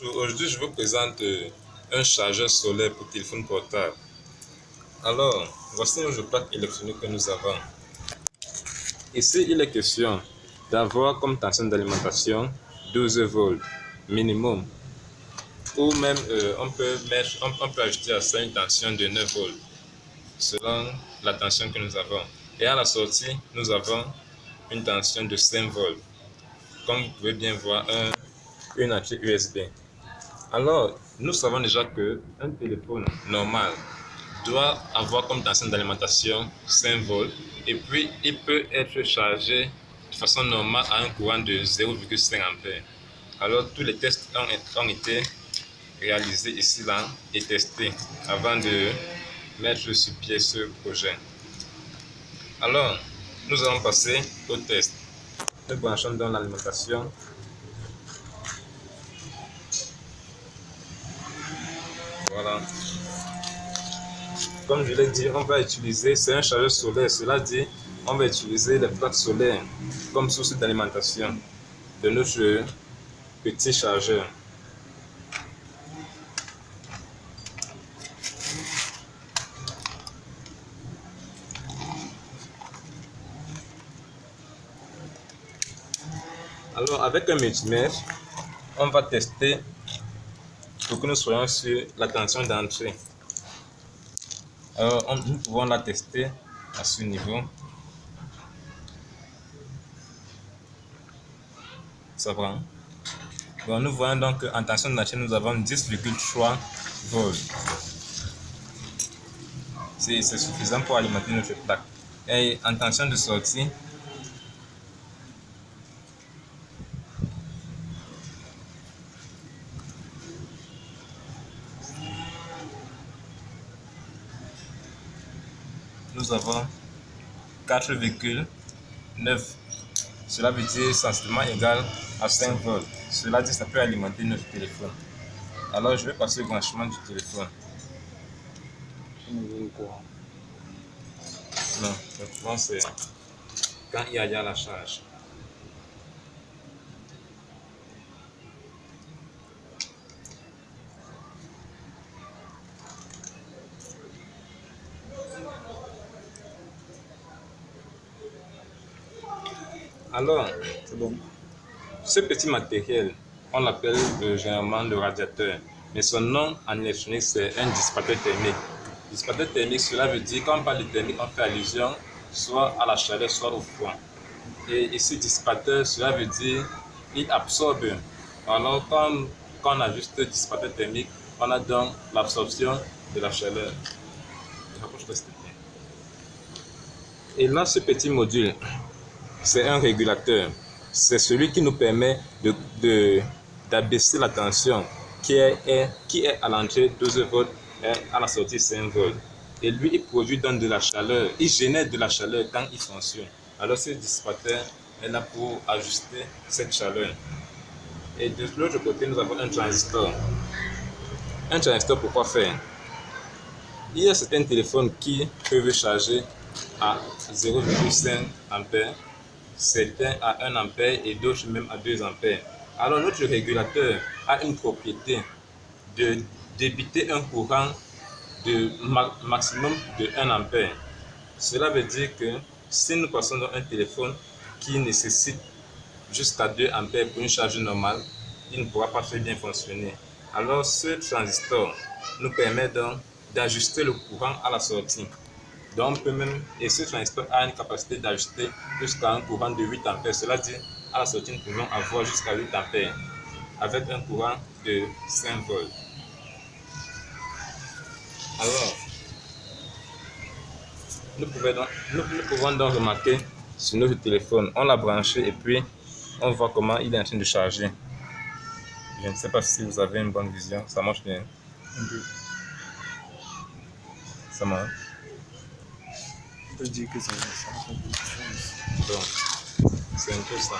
Bonjour, aujourd'hui je vous présente un chargeur solaire pour téléphone portable. Alors, voici un plaque électronique que nous avons. Ici, il est question d'avoir comme tension d'alimentation 12 volts minimum. Ou même on peut ajouter à ça une tension de 9 volts selon la tension que nous avons. Et à la sortie, nous avons une tension de 5 volts. Comme vous pouvez bien voir, une entrée USB. Alors, nous savons déjà qu'un téléphone normal doit avoir comme tension d'alimentation 5 volts et puis il peut être chargé de façon normale à un courant de 0,5 ampères. Alors, tous les tests ont été réalisés ici là et testés avant de mettre sur pied ce projet. Alors, nous allons passer au test. Nous branchons dans l'alimentation. Voilà. Comme je l'ai dit, on va utiliser, c'est un chargeur solaire, cela dit, on va utiliser les plaques solaires comme source d'alimentation de notre petit chargeur. Alors, avec un multimètre, on va tester pour que nous soyons sur la tension d'entrée. Alors, nous pouvons la tester à ce niveau. Ça va. Donc, nous voyons donc qu'en tension d'entrée, nous avons 10,3 volts. C'est suffisant pour alimenter notre plaque. Et en tension de sortie, nous avons 4,9. Cela veut dire sensiblement égal à 5 volts. Cela dit, ça peut alimenter notre téléphone. Alors, je vais passer au branchement du téléphone. Non, le courant c'est quand il y a la charge. Alors, ce petit matériel, on l'appelle généralement le radiateur, mais son nom en électronique c'est un dissipateur thermique. Dissipateur thermique, cela veut dire quand on parle de thermique, on fait allusion soit à la chaleur, soit au froid. Et ici, dissipateur, cela veut dire il absorbe. Alors, quand on ajuste dissipateur thermique, on a donc l'absorption de la chaleur. Et là, ce petit module, c'est un régulateur. C'est celui qui nous permet d'abaisser la tension qui est à l'entrée 12 volts et à la sortie 5 volts. Et lui, il produit donc de la chaleur. Il génère de la chaleur quand il fonctionne. Alors, ce dissipateur est là pour ajuster cette chaleur. Et de l'autre côté, nous avons un transistor. Un transistor, pour quoi faire? Il y a certains téléphones qui peuvent charger à 0,5 ampères, certains à 1 ampère et d'autres même à 2 ampères. Alors notre régulateur a une propriété de débiter un courant de maximum de 1 ampère. Cela veut dire que si nous passons dans un téléphone qui nécessite jusqu'à 2 ampères pour une charge normale, il ne pourra pas très bien fonctionner. Alors ce transistor nous permet donc d'ajuster le courant à la sortie. Donc on peut même, et ce transistor a une capacité d'ajuster jusqu'à un courant de 8 ampères. Cela dit, à la sortie, nous pouvons avoir jusqu'à 8 ampères avec un courant de 5 volts. Alors, nous pouvons donc remarquer sur notre téléphone, on l'a branché et puis on voit comment il est en train de charger. Je ne sais pas si vous avez une bonne vision, ça marche bien. Ça marche. On peut dire que ça va faire beaucoup de choses. Donc, c'est un peu ça.